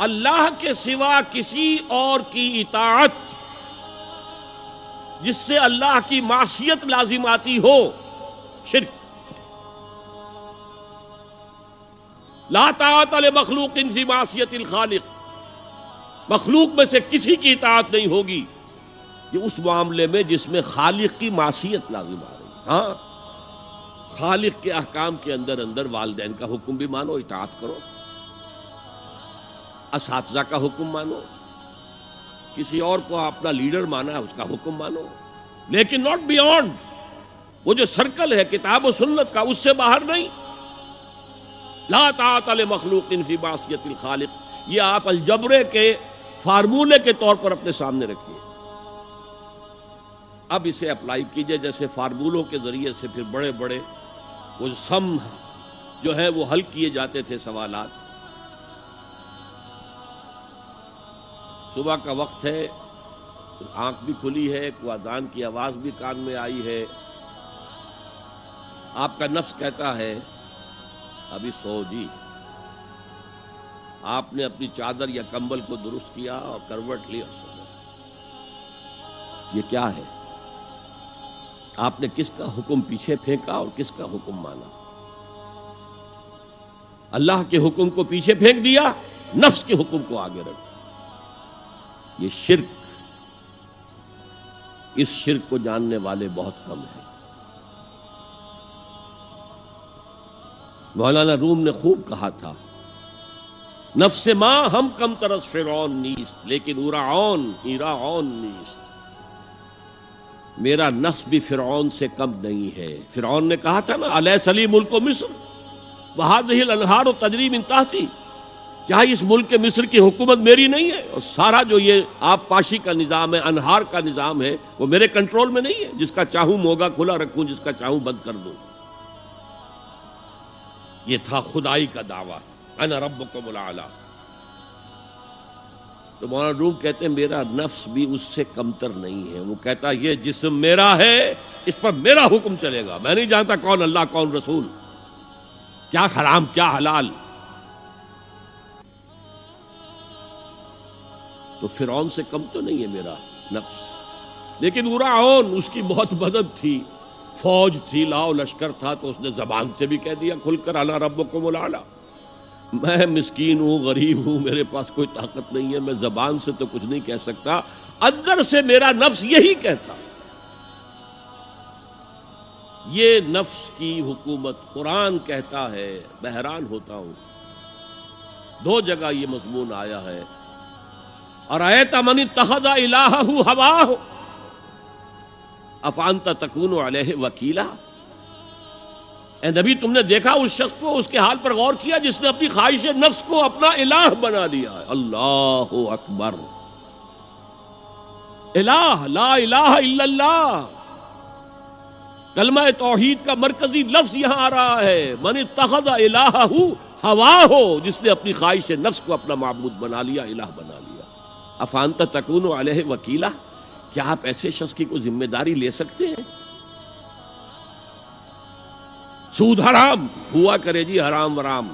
اللہ کے سوا کسی اور کی اطاعت جس سے اللہ کی معصیت لازم آتی ہو، شرک۔ لا طاعت لمخلوق فی معصیت الخالق، مخلوق میں سے کسی کی اطاعت نہیں ہوگی یہ اس معاملے میں جس میں خالق کی معصیت لازم آ رہی۔ ہاں، خالق کے احکام کے اندر والدین کا حکم بھی مانو، اطاعت کرو، اساتذہ کا حکم مانو، کسی اور کو اپنا لیڈر مانا ہے اس کا حکم مانو، لیکن ناٹ بیونڈ، وہ جو سرکل ہے کتاب و سنت کا اس سے باہر نہیں۔ لا طاعت لمخلوق فی معصیت الخالق، یہ آپ الجبرے کے فارمولے کے طور پر اپنے سامنے رکھیے۔ اب اسے اپلائی کیجئے، جیسے فارمولوں کے ذریعے سے پھر بڑے بڑے وہ سم جو ہے وہ حل کیے جاتے تھے سوالات۔ صبح کا وقت ہے، آنکھ بھی کھلی ہے، کوئی اذان کی آواز بھی کان میں آئی ہے، آپ کا نفس کہتا ہے ابھی سو جی۔ آپ نے اپنی چادر یا کمبل کو درست کیا اور کروٹ لی اور سو گئے۔ یہ کیا ہے؟ آپ نے کس کا حکم پیچھے پھینکا اور کس کا حکم مانا؟ اللہ کے حکم کو پیچھے پھینک دیا، نفس کے حکم کو آگے رکھ۔ یہ شرک، اس شرک کو جاننے والے بہت کم ہیں۔ مولانا روم نے خوب کہا تھا، نفس ما ہم کم ترس فرعون نیست لیکن اورعون ایراعون نیست۔ میرا نفس بھی فرعون سے کم نہیں ہے۔ فرعون نے کہا تھا نا الیس لی ملک مصر وہذہ الانہار تجری من تحتی، کیا اس ملک مصر کی حکومت میری نہیں ہے؟ اور سارا جو یہ آب پاشی کا نظام ہے، انہار کا نظام ہے، وہ میرے کنٹرول میں نہیں ہے؟ جس کا چاہوں موگا کھلا رکھوں، جس کا چاہوں بند کر دوں۔ یہ تھا خدائی کا دعویٰ، انا ربکم الاعلی۔ تو مولانا روم کہتے ہیں میرا نفس بھی اس سے کمتر نہیں ہے۔ وہ کہتا یہ جسم میرا ہے، اس پر میرا حکم چلے گا، میں نہیں جانتا کون اللہ کون رسول، کیا حرام کیا حلال۔ تو فرعون سے کم تو نہیں ہے میرا نفس، لیکن اورعون اس کی بہت مدد تھی، فوج تھی، لاؤ لشکر تھا، تو اس نے زبان سے بھی کہہ دیا کھل کر انا ربکم الاعلی۔ میں مسکین ہوں، غریب ہوں، میرے پاس کوئی طاقت نہیں ہے، میں زبان سے تو کچھ نہیں کہہ سکتا، اندر سے میرا نفس یہی کہتا۔ یہ نفس کی حکومت قرآن کہتا ہے، میں حیران ہوتا ہوں، دو جگہ یہ مضمون آیا ہے، ارأیت من اتخذ الہہ ہواہ افانت تکون علیہ وکیلا۔ اے نبی تم نے دیکھا اس شخص کو، اس کے حال پر غور کیا جس نے اپنی خواہش نفس کو اپنا الہ بنا لیا ہے۔ اللہ اکبر، الہ، لا الہ الا اللہ، کلمہ توحید کا مرکزی لفظ یہاں آ رہا ہے، من اتخذ الہہ ہواہ، جس نے اپنی خواہش نفس کو اپنا معبود بنا لیا، الہ بنا لیا۔ افانت تکون علیہ وکیلا، کیا آپ ایسے شخص کی کوئی ذمہ داری لے سکتے ہیں؟ سود حرام ہوا کرے جی، حرام ورام،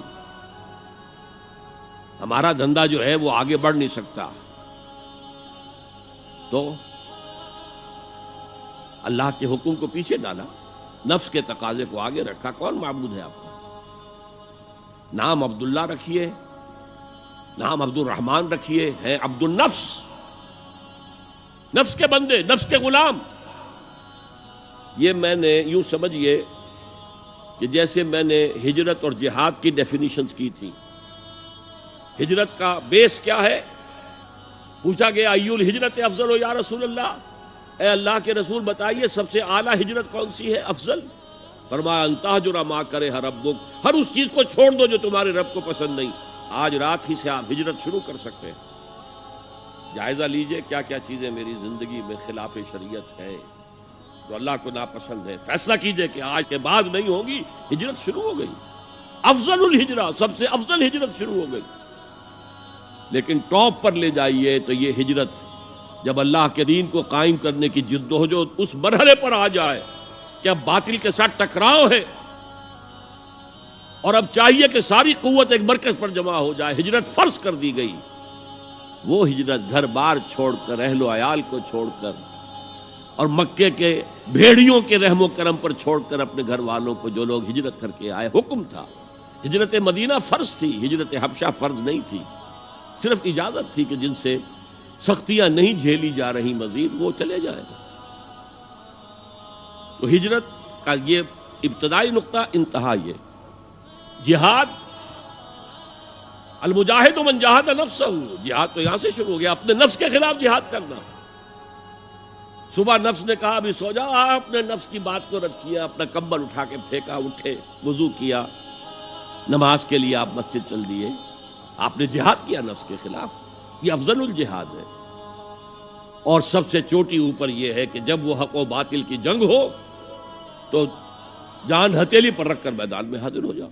ہمارا دھندا جو ہے وہ آگے بڑھ نہیں سکتا، تو اللہ کے حکم کو پیچھے ڈالا، نفس کے تقاضے کو آگے رکھا۔ کون معبود ہے آپ کا؟ نام عبداللہ رکھیے، نام عبد الرحمن رکھیے، ہے عبد النفس، نفس کے بندے، نفس کے غلام۔ یہ میں نے یوں سمجھئے کہ جیسے میں نے ہجرت اور جہاد کی ڈیفینیشنز کی تھی۔ ہجرت کا بیس کیا ہے؟ پوچھا گیا ایو الہجرت افضل یا رسول اللہ، اے اللہ کے رسول بتائیے سب سے اعلیٰ ہجرت کون سی ہے، افضل؟ فرمایا ان تہجر ما کرہ ربک، ہر اس چیز کو چھوڑ دو جو تمہارے رب کو پسند نہیں۔ آج رات ہی سے آپ ہجرت شروع کر سکتے ہیں۔ جائزہ لیجئے کیا کیا چیزیں میری زندگی میں خلاف شریعت ہے، جو اللہ کو ناپسند ہے، فیصلہ کیجئے کہ آج کے بعد نہیں ہوگی۔ ہجرت شروع ہو گئی، افضل الہجرہ، سب سے افضل ہجرت شروع ہو گئی۔ لیکن ٹاپ پر لے جائیے تو یہ ہجرت جب اللہ کے دین کو قائم کرنے کی جدوجہد اس مرحلے پر آ جائے کہ اب باطل کے ساتھ ٹکراؤ ہے اور اب چاہیے کہ ساری قوت ایک مرکز پر جمع ہو جائے، ہجرت فرض کر دی گئی، وہ ہجرت گھر بار چھوڑ کر، اہل و عیال کو چھوڑ کر، اور مکے کے بھیڑیوں کے رحم و کرم پر چھوڑ کر اپنے گھر والوں کو جو لوگ ہجرت کر کے آئے، حکم تھا۔ ہجرت مدینہ فرض تھی، ہجرت حبشہ فرض نہیں تھی، صرف اجازت تھی کہ جن سے سختیاں نہیں جھیلی جا رہی مزید وہ چلے جائیں۔ تو ہجرت کا یہ ابتدائی نقطہ، انتہا یہ جہاد، المجاہد من جاہد نفسہ، جہاد تو یہاں سے شروع ہو گیا، اپنے نفس کے خلاف جہاد کرنا۔ صبح نفس نے کہا ابھی سو جاؤ، آپ نے نفس کی بات کو رد کیا، اپنا کمبل اٹھا کے پھینکا، اٹھے، وضو کیا، نماز کے لیے آپ مسجد چل دیے، آپ نے جہاد کیا نفس کے خلاف۔ یہ افضل الجہاد ہے، اور سب سے چوٹی اوپر یہ ہے کہ جب وہ حق و باطل کی جنگ ہو تو جان ہتھیلی پر رکھ کر میدان میں حاضر ہو جاؤ۔